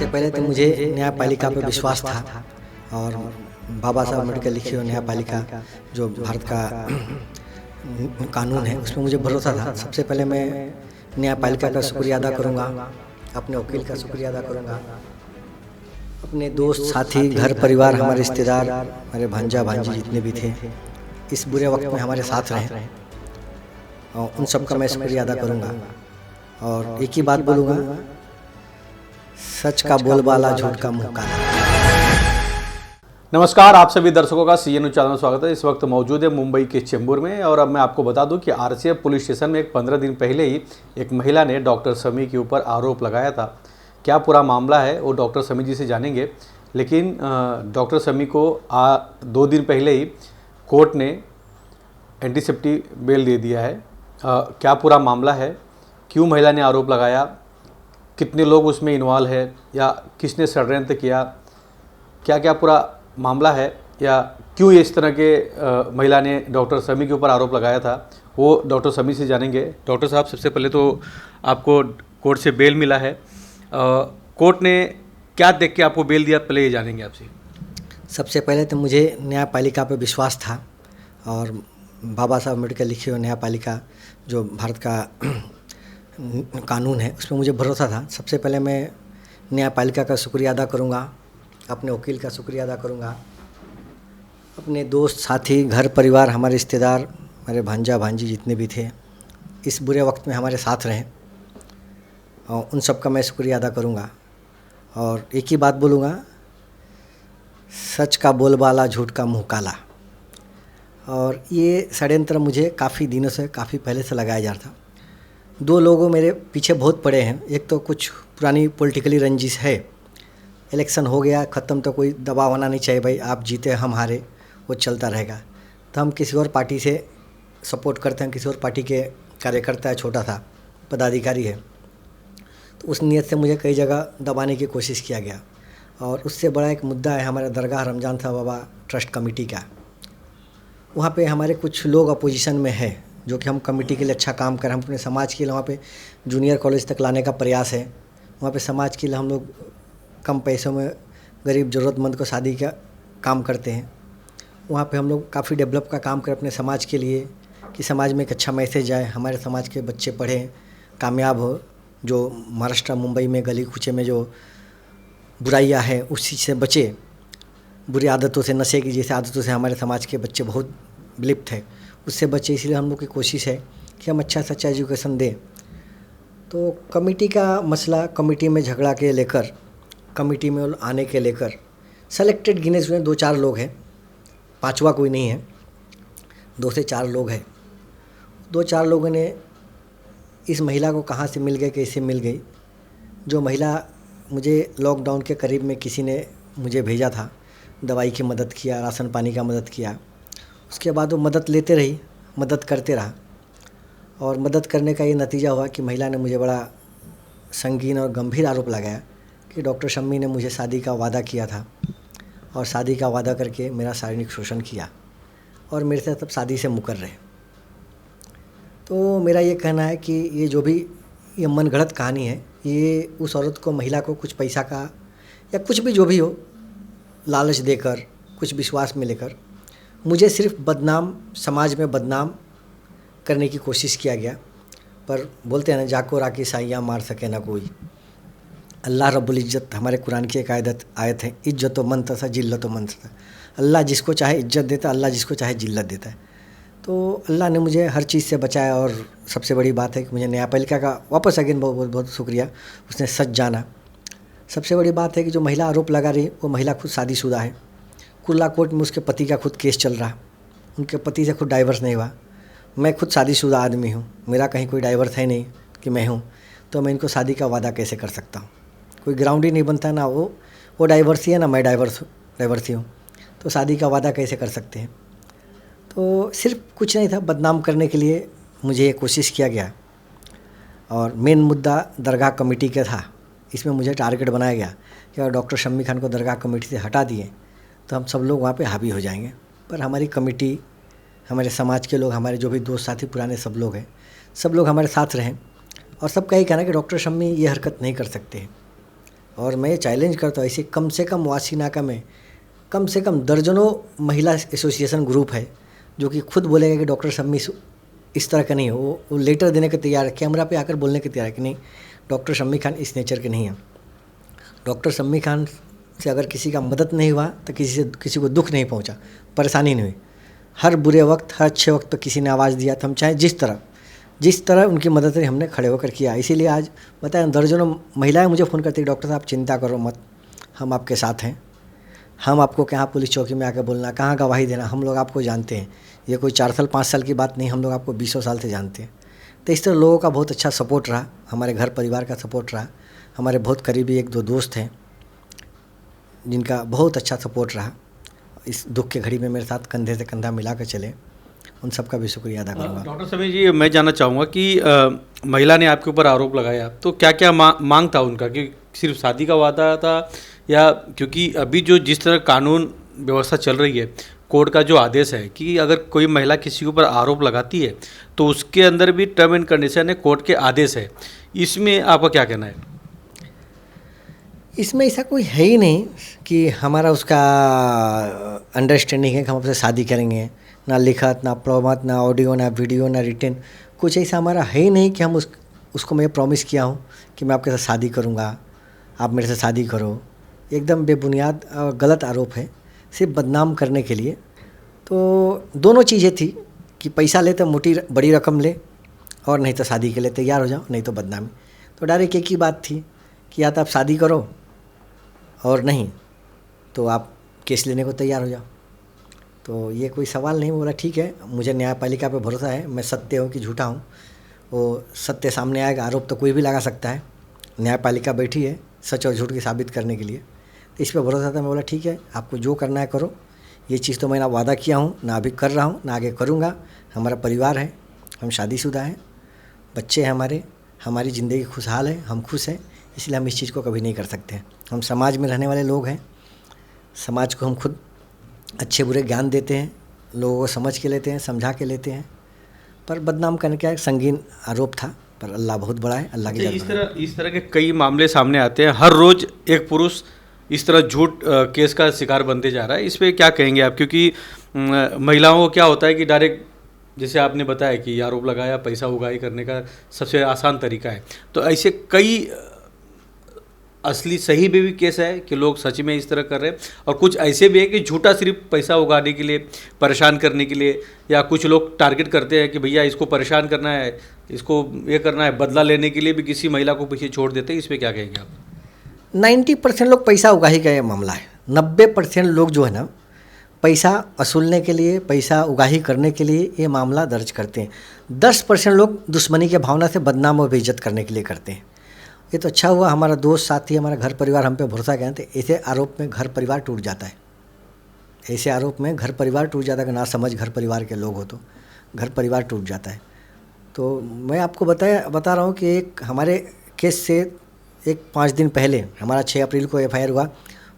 पहले तो मुझे न्यायपालिका पर विश्वास था और बाबा साहब अम्बेडकर लिखी हुई न्यायपालिका जो भारत का कानून है उसमें मुझे भरोसा था। सबसे पहले मैं न्यायपालिका का शुक्रिया अदा करूंगा, अपने वकील का शुक्रिया अदा करूंगा, अपने दोस्त साथी घर परिवार हमारे रिश्तेदार हमारे भांजा भांजी जितने भी थे इस बुरे वक्त में हमारे साथ रहे और उन सब का मैं शुक्रिया अदा करूंगा। और एक ही बात बोलूँगा, सच का बोलबाला झूठ का मुंह काला। नमस्कार, आप सभी दर्शकों का CNU चैनल में स्वागत है। इस वक्त मौजूद है मुंबई के चेंबूर में और अब मैं आपको बता दूं कि RCF पुलिस स्टेशन में 15 दिन पहले ही एक महिला ने डॉक्टर समी के ऊपर आरोप लगाया था। क्या पूरा मामला है वो डॉक्टर समी जी से जानेंगे, लेकिन डॉक्टर समी को 2 दिन पहले ही कोर्ट ने एंटीसेप्टी बेल दे दिया है। क्या पूरा मामला है, क्यों महिला ने आरोप लगाया, कितने लोग उसमें इन्वॉल्व है या किसने षड्यंत्र किया, क्या क्या पूरा मामला है या क्यों इस तरह के महिला ने डॉक्टर समी के ऊपर आरोप लगाया था, वो डॉक्टर समी से जानेंगे। डॉक्टर साहब, सबसे पहले तो आपको कोर्ट से बेल मिला है, कोर्ट ने क्या देख के आपको बेल दिया, पहले ये जानेंगे आपसे। सबसे पहले तो मुझे न्यायपालिका पर विश्वास था और बाबा साहब अम्बेडकर लिखी हुई न्यायपालिका जो भारत का कानून है उसमें मुझे भरोसा था। सबसे पहले मैं न्यायपालिका का शुक्रिया अदा करूंगा, अपने वकील का शुक्रिया अदा करूंगा, अपने दोस्त साथी घर परिवार हमारे रिश्तेदार हमारे भांजा भांजी जितने भी थे इस बुरे वक्त में हमारे साथ रहें और उन सब का मैं शुक्रिया अदा करूंगा। और एक ही बात बोलूँगा, सच का बोलबाला झूठ का मुँह काला। और ये षड्यंत्र मुझे काफ़ी दिनों से, काफ़ी पहले से लगाया जा रहा था। 2 लोगों मेरे पीछे बहुत पड़े हैं। एक तो कुछ पुरानी पॉलिटिकली रंजिश है, इलेक्शन हो गया ख़त्म तो कोई दबाव आना नहीं चाहिए, भाई आप जीते हम हारे वो चलता रहेगा। तो हम किसी और पार्टी से सपोर्ट करते हैं, किसी और पार्टी के कार्यकर्ता है, छोटा था पदाधिकारी है, तो उस नीयत से मुझे कई जगह दबाने की कोशिश किया गया। और उससे बड़ा एक मुद्दा है हमारा दरगाह रमजान साहब बाबा ट्रस्ट कमेटी का। वहाँ पे हमारे कुछ लोग अपोजिशन में है जो कि हम कमेटी के लिए अच्छा काम करें, हम अपने समाज के लिए वहाँ पे जूनियर कॉलेज तक लाने का प्रयास है। वहाँ पे समाज के लिए हम लोग कम पैसों में गरीब ज़रूरतमंद को शादी का काम करते हैं। वहाँ पे हम लोग काफ़ी डेवलप का काम करें अपने समाज के लिए कि समाज में एक अच्छा मैसेज आए, हमारे समाज के बच्चे पढ़ें, कामयाब हो, जो महाराष्ट्र मुंबई में गली कूचे में जो बुराइयाँ हैं उस चीज़ से बचे, बुरी आदतों से, नशे की जैसे आदतों से हमारे समाज के बच्चे बहुत विलिप्त है, उससे बचे। इसलिए हम लोग की कोशिश है कि हम अच्छा से अच्छा एजुकेशन दें। तो कमेटी का मसला, कमेटी में झगड़ा के लेकर, कमेटी में आने के लेकर सेलेक्टेड गिने चुने 2-4 लोग हैं, 5वां कोई नहीं है, 2 से 4 लोग हैं। 2-4 लोगों ने इस महिला को कहाँ से मिल गए, कैसे मिल गई। जो महिला मुझे लॉकडाउन के करीब में किसी ने मुझे भेजा था, दवाई की मदद किया, राशन पानी का मदद किया, उसके बाद वो मदद लेते रही, मदद करते रहा और मदद करने का ये नतीजा हुआ कि महिला ने मुझे बड़ा संगीन और गंभीर आरोप लगाया कि डॉक्टर शम्मी ने मुझे शादी का वादा किया था और शादी का वादा करके मेरा शारीरिक शोषण किया और मेरे से तब शादी से मुकर रहे। तो मेरा ये कहना है कि ये जो भी ये मनगढ़ंत कहानी है, ये उस औरत को, महिला को कुछ पैसा का या कुछ भी जो भी हो लालच देकर, कुछ विश्वास में लेकर मुझे सिर्फ बदनाम, समाज में बदनाम करने की कोशिश किया गया। पर बोलते हैं ना, जाको राखी साइयाँ मार सके ना कोई। अल्लाह रब्बुल इज़्ज़त, हमारे कुरान की एक आयत है, इज्जत व मन तथा जिल्लत व मन तथा। अल्लाह जिसको चाहे इज्जत देता है, अल्लाह जिसको चाहे जिल्लत देता है। तो अल्लाह ने मुझे हर चीज़ से बचाया और सबसे बड़ी बात है कि मुझे न्यायपालिका का वापस अगेन बहुत बहुत बहुत शुक्रिया, उसने सच जाना। सबसे बड़ी बात है कि जो महिला आरोप लगा रही वो महिला खुद शादीशुदा है। कुर्ला कोर्ट में उसके पति का खुद केस चल रहा, उनके पति से खुद डाइवर्स नहीं हुआ। मैं खुद शादीशुदा आदमी हूँ, मेरा कहीं कोई डाइवर्स है नहीं कि मैं हूँ, तो मैं इनको शादी का वादा कैसे कर सकता हूँ। कोई ग्राउंड ही नहीं बनता, ना वो डाइवर्सी है ना मैं डाइवर्सी हूँ, तो शादी का वादा कैसे कर सकते हैं। तो सिर्फ कुछ नहीं था, बदनाम करने के लिए मुझे ये कोशिश किया गया। और मेन मुद्दा दरगाह कमेटी का था, इसमें मुझे टारगेट बनाया गया कि अगर डॉक्टर शम्मी खान को दरगाह कमेटी से हटा दिए तो हम सब लोग वहाँ पे हावी हो जाएंगे। पर हमारी कमेटी, हमारे समाज के लोग, हमारे जो भी दोस्त साथी पुराने सब लोग हैं, सब लोग हमारे साथ रहें और सबका यही कहना है कि डॉक्टर शम्मी ये हरकत नहीं कर सकते हैं और मैं ये चैलेंज करता हूँ, ऐसे कम से कम वासीनाका में कम से कम दर्जनों महिला एसोसिएशन ग्रुप है जो कि खुद बोलेगा कि डॉक्टर शम्मी इस तरह का नहीं हो। वो लेटर देने के तैयार है, कैमरा पे आकर बोलने के तैयार है कि नहीं, डॉक्टर शम्मी खान इस नेचर के नहीं हैं। डॉक्टर शम्मी खान से अगर किसी का मदद नहीं हुआ तो किसी को दुख नहीं पहुंचा, परेशानी नहीं हुई। हर बुरे वक्त, हर अच्छे वक्त पर किसी ने आवाज़ दिया, तो हम चाहे जिस तरह उनकी मदद से हमने खड़े होकर किया। इसीलिए आज बताएं, दर्जनों महिलाएं मुझे फ़ोन करती हैं, डॉक्टर साहब चिंता करो मत, हम आपके साथ हैं। हम आपको कहाँ पुलिस चौकी में आकर बोलना, कहाँ गवाही देना, हम लोग आपको जानते हैं। ये कोई 4 साल 5 साल की बात नहीं, हम लोग आपको 20 साल से जानते हैं। तो इस तरह लोगों का बहुत अच्छा सपोर्ट रहा, हमारे घर परिवार का सपोर्ट रहा, हमारे बहुत करीबी 1-2 दोस्त हैं जिनका बहुत अच्छा सपोर्ट रहा। इस दुख के घड़ी में मेरे साथ कंधे से कंधा मिला कर चले, उन सबका भी शुक्रिया अदा करूँगा। डॉक्टर शम्मी जी, मैं जानना चाहूँगा कि महिला ने आपके ऊपर आरोप लगाया तो क्या क्या मांग था उनका, कि सिर्फ शादी का वादा था, या क्योंकि अभी जो जिस तरह कानून व्यवस्था चल रही है, कोर्ट का जो आदेश है कि अगर कोई महिला किसी के ऊपर आरोप लगाती है तो उसके अंदर भी टर्म एंड कंडीशन है, कोर्ट के आदेश है, इसमें आपका क्या कहना है? इसमें ऐसा कोई है ही नहीं कि हमारा उसका अंडरस्टैंडिंग है कि हम आपसे शादी करेंगे। ना लिखत, ना प्रमाण, ना ऑडियो, ना वीडियो, ना रिटन, कुछ ऐसा हमारा है ही नहीं कि हम उसको मैं प्रॉमिस किया हूँ कि मैं आपके साथ शादी करूँगा, आप मेरे से शादी करो। एकदम बेबुनियाद और गलत आरोप है, सिर्फ बदनाम करने के लिए। तो दोनों चीज़ें थी कि पैसा ले तो मोटी बड़ी रकम ले, और नहीं तो शादी के लिए तैयार हो जाओ, नहीं तो बदनामी। तो डायरेक्ट एक ही बात थी कि या तो आप शादी करो और नहीं तो आप केस लेने को तैयार हो जाओ। तो ये कोई सवाल नहीं। बोला ठीक है, मुझे न्यायपालिका पे भरोसा है, मैं सत्य हूँ कि झूठा हूँ वो सत्य सामने आएगा। आरोप तो कोई भी लगा सकता है, न्यायपालिका बैठी है सच और झूठ की साबित करने के लिए। तो इस पर भरोसा था। मैं बोला ठीक है, आपको जो करना है करो, ये चीज़ तो मैंने वादा किया हूँ, ना अभी कर रहा हूँ ना आगे करूँगा। हमारा परिवार है, हम शादीशुदा हैं, बच्चे हैं हमारी ज़िंदगी खुशहाल है, हम खुश हैं, इसलिए हम इस चीज़ को कभी नहीं कर सकते। हम समाज में रहने वाले लोग हैं, समाज को हम खुद अच्छे बुरे ज्ञान देते हैं, लोगों को समझ के लेते हैं, समझा के लेते हैं। पर बदनाम करने का एक संगीन आरोप था, पर अल्लाह बहुत बड़ा है, अल्लाह की इस तरह के कई मामले सामने आते हैं, हर रोज़ एक पुरुष इस तरह झूठ केस का शिकार बनते जा रहा है। इस पर क्या कहेंगे आप? क्योंकि महिलाओं को क्या होता है कि डायरेक्ट, जैसे आपने बताया कि आरोप लगाया, पैसा उगाही करने का सबसे आसान तरीका है, तो ऐसे कई असली सही भी केस है कि लोग सच में इस तरह कर रहे हैं, और कुछ ऐसे भी है कि झूठा सिर्फ पैसा उगाने के लिए, परेशान करने के लिए, या कुछ लोग टारगेट करते हैं कि भैया इसको परेशान करना है, इसको ये करना है, बदला लेने के लिए भी किसी महिला को पीछे छोड़ देते हैं। इस पर क्या कहेंगे आप? 90% लोग पैसा उगाही का ये मामला है। 90% लोग जो है ना, पैसा वसूलने के लिए, पैसा उगाही करने के लिए ये मामला दर्ज करते हैं। 10% लोग दुश्मनी के भावना से बदनाम और बेइज्जत करने के लिए करते हैं। ये तो अच्छा हुआ हमारा दोस्त साथी, हमारा घर परिवार हम पे भरोसा गया। तो ऐसे आरोप में घर परिवार टूट जाता है, ऐसे आरोप में घर परिवार टूट जाता है कि ना समझ घर परिवार के लोग हो तो घर परिवार टूट जाता है। तो मैं आपको बता रहा हूँ कि एक हमारे केस से 5 दिन पहले, हमारा 6 अप्रैल को FIR हुआ,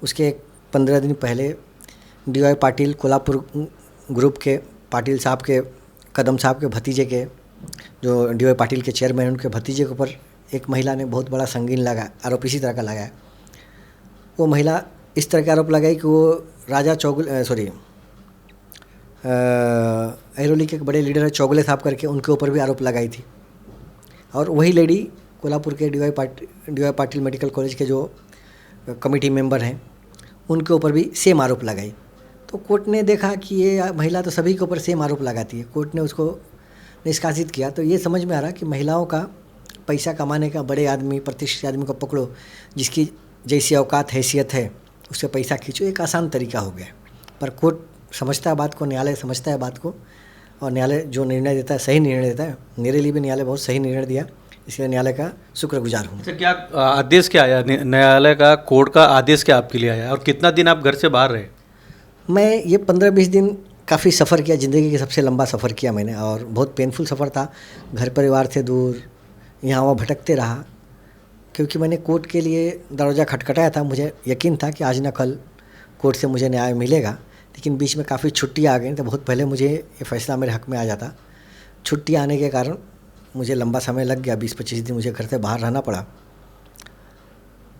उसके 15 दिन पहले DY पाटिल कोल्हापुर ग्रुप के पाटिल साहब के, कदम साहब के भतीजे के, जो DY पाटिल के चेयरमैन, उनके भतीजे के ऊपर एक महिला ने बहुत बड़ा संगीन आरोप इसी तरह का लगाया। वो महिला इस तरह का आरोप लगाई कि वो राजा ऐरोली के एक बड़े लीडर है चौगले साहब करके, उनके ऊपर भी आरोप लगाई थी। और वही लेडी कोल्हापुर के DY पाटिल मेडिकल कॉलेज के जो कमेटी मेंबर हैं, उनके ऊपर भी सेम आरोप लगाई। तो कोर्ट ने देखा कि ये महिला तो सभी के ऊपर सेम आरोप लगाती है, कोर्ट ने उसको निष्कासित किया। तो ये समझ में आ रहा कि महिलाओं का पैसा कमाने का, बड़े आदमी, प्रतिष्ठित आदमी को पकड़ो, जिसकी जैसी औकात हैसियत है उससे पैसा खींचो, एक आसान तरीका हो गया। पर कोर्ट समझता है बात को, न्यायालय समझता है बात को, और न्यायालय जो निर्णय देता है सही निर्णय देता है। मेरे लिए भी न्यायालय बहुत सही निर्णय दिया, इसलिए न्यायालय का शुक्रगुजार हूँ। सर, क्या आदेश क्या आया न्यायालय का, कोर्ट का आदेश क्या आपके लिए आया, और कितना दिन आप घर से बाहर रहे? मैं ये 15-20 दिन काफ़ी सफ़र किया, ज़िंदगी का सबसे लंबा सफ़र किया मैंने, और बहुत पेनफुल सफ़र था। घर परिवार से दूर, यहाँ वहाँ भटकते रहा, क्योंकि मैंने कोर्ट के लिए दरवाज़ा खटखटाया था। मुझे यकीन था कि आज ना कल कोर्ट से मुझे न्याय मिलेगा, लेकिन बीच में काफ़ी छुट्टियाँ आ गई। तो बहुत पहले मुझे ये फैसला मेरे हक़ में आ जाता। छुट्टियाँ आने के कारण मुझे लंबा समय लग गया, 20-25 दिन मुझे घर से बाहर रहना पड़ा।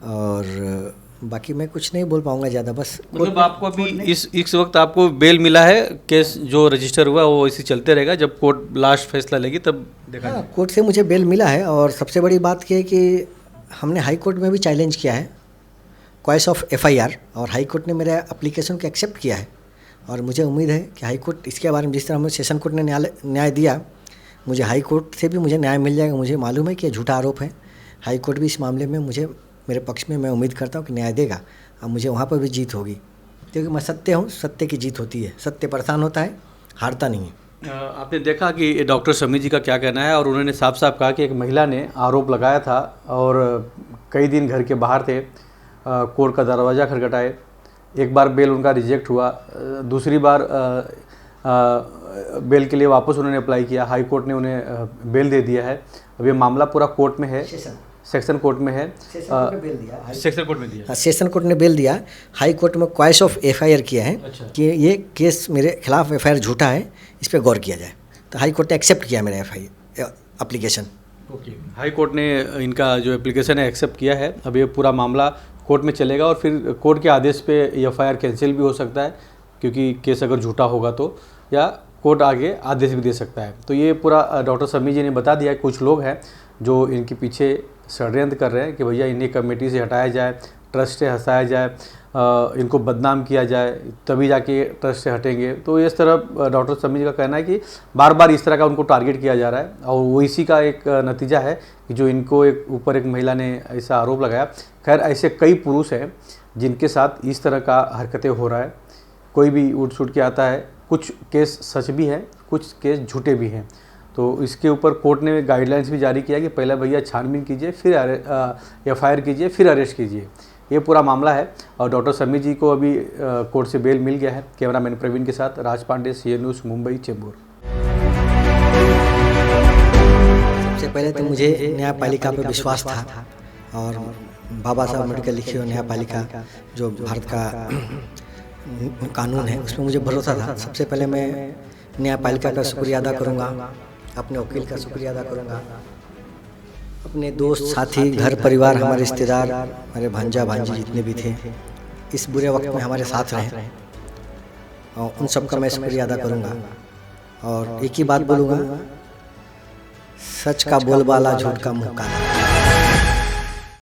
और बाकी मैं कुछ नहीं बोल पाऊँगा ज़्यादा, बस मतलब आपको अभी इस वक्त आपको बेल मिला है, केस जो रजिस्टर हुआ वो इसी चलते रहेगा, जब कोर्ट लास्ट फैसला लेगी तब देखा हाँ, कोर्ट से मुझे बेल मिला है। और सबसे बड़ी बात यह है कि हमने हाई कोर्ट में भी चैलेंज किया है क्वाइस ऑफ FIR, और हाई कोर्ट ने मेरे एप्लीकेशन को एक्सेप्ट किया है। और मुझे उम्मीद है कि हाई कोर्ट इसके बारे में, जिस तरह हमें सेशन कोर्ट ने न्याय दिया, मुझे हाई कोर्ट से भी मुझे न्याय मिल जाएगा। मुझे मालूम है कि यह झूठा आरोप है। हाई कोर्ट भी इस मामले में मुझे, मेरे पक्ष में, मैं उम्मीद करता हूँ कि न्याय देगा और मुझे वहाँ पर भी जीत होगी, क्योंकि मैं सत्य हूँ, सत्य की जीत होती है। सत्य परेशान होता है, हारता नहीं है। आपने देखा कि डॉक्टर समी जी का क्या कहना है, और उन्होंने साफ साफ कहा कि एक महिला ने आरोप लगाया था और कई दिन घर के बाहर थे, कोर्ट का दरवाज़ा खटखटाए, एक बार बेल उनका रिजेक्ट हुआ, दूसरी बार बेल के लिए वापस उन्होंने अप्लाई किया, हाई कोर्ट ने उन्हें बेल दे दिया है। अब ये मामला पूरा कोर्ट में है, सेक्शन कोर्ट में है, सेक्शन कोर्ट में दिया, सेशन कोर्ट ने बेल दिया। हाई कोर्ट में क्वाइस ऑफ FIR किया है। अच्छा। कि ये केस मेरे खिलाफ FIR झूठा है, इस पर गौर किया जाए। तो हाई कोर्ट ने एक्सेप्ट किया मेरा एप्लीकेशन। ओके, हाई कोर्ट ने इनका जो एप्लीकेशन है एक्सेप्ट किया है। अब ये पूरा मामला कोर्ट में चलेगा और फिर कोर्ट के आदेश पे FIR कैंसिल भी हो सकता है, क्योंकि केस अगर झूठा होगा तो, या कोर्ट आगे आदेश भी दे सकता है। तो ये पूरा डॉक्टर समी जी ने बता दिया। कुछ लोग हैं जो इनके पीछे षड्यंत्र कर रहे हैं कि भैया इन्हें कमेटी से हटाया जाए, ट्रस्ट से हटाया जाए, इनको बदनाम किया जाए, तभी जाके ट्रस्ट से हटेंगे। तो इस तरह डॉक्टर समी जी का कहना है कि बार बार इस तरह का उनको टारगेट किया जा रहा है, और वो इसी का एक नतीजा है कि जो इनको ऊपर एक महिला ने ऐसा आरोप लगाया। खैर, ऐसे कई पुरुष हैं जिनके साथ इस तरह का हरकतें हो रहा है। कोई भी उठ छूट के आता है। कुछ केस सच भी हैं, कुछ केस झूठे भी हैं। तो इसके ऊपर कोर्ट ने गाइडलाइंस भी जारी किया कि पहले भैया छानबीन कीजिए, फिर FIR कीजिए, फिर अरेस्ट कीजिए। ये पूरा मामला है। और डॉक्टर समी जी को अभी कोर्ट से बेल मिल गया है। कैमरामैन प्रवीण के साथ राज पांडे, CN न्यूज़, मुंबई, चेंबूर। सबसे पहले तो मुझे न्यायपालिका पर विश्वास था, और बाबा साहब अम्बेडकर लिखी हुई न्यायपालिका जो भारत का कानून है, उसमें मुझे भरोसा था। सबसे पहले मैं न्यायपालिका का शुक्रिया अदा करूँगा, अपने वकील का शुक्रिया अदा करूँगा, अपने दोस्त, साथी, घर परिवार, हमारे रिश्तेदार, हमारे भांजा भांजी जितने भी थे, इस बुरे वक्त में हमारे साथ रहे, और उन सब का मैं शुक्रिया अदा करूँगा। और एक ही बात बोलूँगा, सच का बोलबाला, झूठ का मुँह काला।